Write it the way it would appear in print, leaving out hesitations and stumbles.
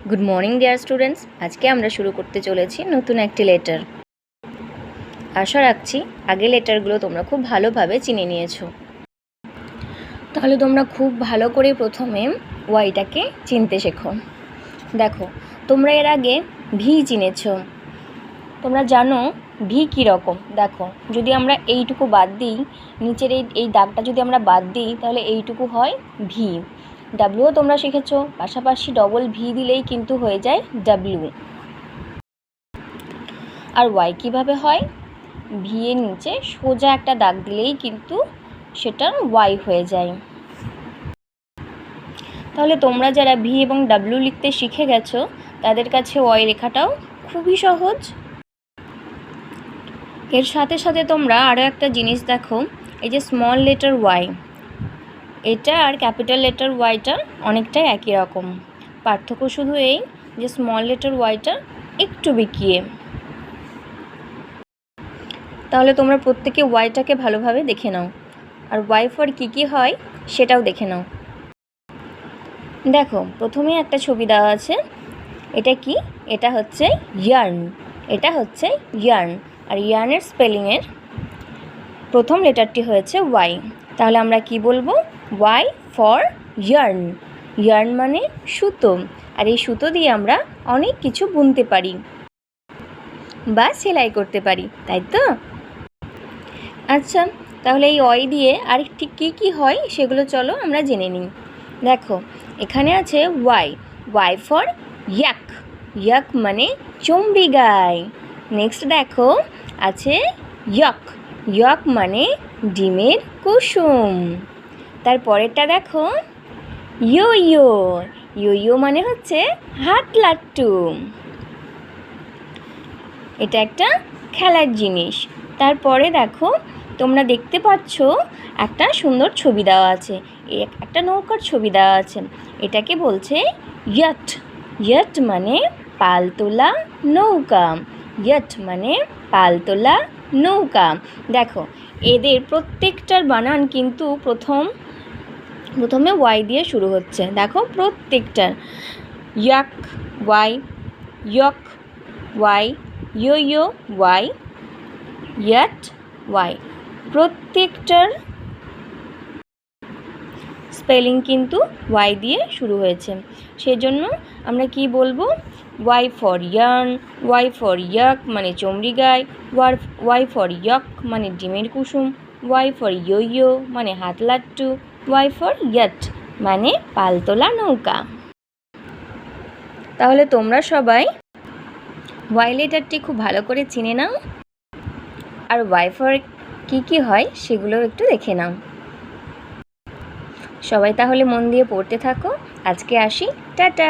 Good morning dear students. আজকে আমরা শুরু করতে চলেছি নতুন একটি লেটার। আশা রাখছি আগের লেটারগুলো তোমরা খুব ভালোভাবে চিনে নিয়েছো। তাহলে তোমরা খুব ভালো করে প্রথমে ওয়াইটাকে চিনতে শেখো। দেখো, তোমরা এর আগে ভি চিনেছো। তোমরা জানো ভি কী রকম। দেখো, যদি আমরা এইটুকু বাদ দিই, নিচের এই দাগটা যদি আমরা বাদ দিই, তাহলে এইটুকু হয় ভি। ডাব্লিউও তোমরা শিখেছো, পাশাপাশি ডবল ভি দিলেই কিন্তু হয়ে যায় ডাব্লিউ। আর ওয়াই কীভাবে হয়? ভি এর নিচে সোজা একটা দাগ দিলেই কিন্তু সেটা ওয়াই হয়ে যায়। তাহলে তোমরা যারা ভি এবং ডাব্লিউ লিখতে শিখে গেছো, তাদের কাছে ওয়াই লেখাটাও খুবই সহজ। এর সাথে সাথে তোমরা আরও একটা জিনিস দেখো, এই যে স্মল লেটার ওয়াই, এটা আর ক্যাপিটাল লেটার ওয়াইটা অনেকটাই একই রকম। পার্থক্য শুধু এই যে স্মল লেটার ওয়াইটা একটু বেঁকিয়ে। তাহলে তোমরা প্রত্যেকে ওয়াইটাকে ভালোভাবে দেখে নাও, আর ওয়াই ফর কী হয় সেটাও দেখে নাও। দেখো, প্রথমে একটা ছবি দেওয়া আছে। এটা কি? এটা হচ্ছে ইয়ার্ন। এটা হচ্ছে ইয়ার্ন। আর ইয়ার্নের স্পেলিংয়ের প্রথম লেটারটি হয়েছে ওয়াই। তাহলে আমরা কি বলবো? Y for yarn. ইয়ার্ন মানে সুতো। আর এই সুতো দিয়ে আমরা অনেক কিছু বুনতে পারি বা সেলাই করতে পারি, তাই তো? আচ্ছা, তাহলে এই ওয়াই দিয়ে আর ঠিক কী হয় সেগুলো চলো আমরা জেনে নিই। দেখো, এখানে আছে ওয়াই। ওয়াই ফর ইয়াক। ইয়াক মানে চমড়ি গায়। নেক্সট দেখো আছে ইয়ক। ইয়ক মানে ডিমের কুসুম। তারপরেরটা দেখো ইয়ো ইয়ো। ইয়ো ইয়ো মানে হচ্ছে হাত লাট্টু। এটা একটা খেলার জিনিস। তারপরে দেখো, তোমরা দেখতে পাচ্ছ একটা সুন্দর ছবি দেওয়া আছে। একটা নৌকার ছবি দেওয়া আছে। এটাকে বলছে ইয়ট। ইয়ট মানে পালতোলা নৌকা। ইয়ট মানে পালতোলা নৌকা। দেখো, এদের প্রত্যেকটার বানান কিন্তু প্রথমে ওয়াই দিয়ে শুরু হচ্ছে। দেখো, প্রত্যেকটার yak Y, yak Y, yo yo Y, yacht Y. প্রত্যেকটার স্পেলিং কিন্তু ওয়াই দিয়ে শুরু হয়েছে। সেজন্য আমরা কি বলবো? Y for yarn, Y for yak মানে চমড়ি গায়, ওয়াই ফর ইয়ক মানে ডিমের কুসুম, ওয়াই ফর ইয়ো ইয়ো মানে হাত লাট্টু, ওয়াই ফর ইয়াট মানে পালতোলা নৌকা। তাহলে তোমরা সবাই ওয়াই লেটারটি খুব ভালো করে চিনে নাও, আর ওয়াই ফর কী হয় সেগুলোও একটু দেখে নাও। সবাই তাহলে মন দিয়ে পড়তে থাকো। আজকে আসি, টাটা।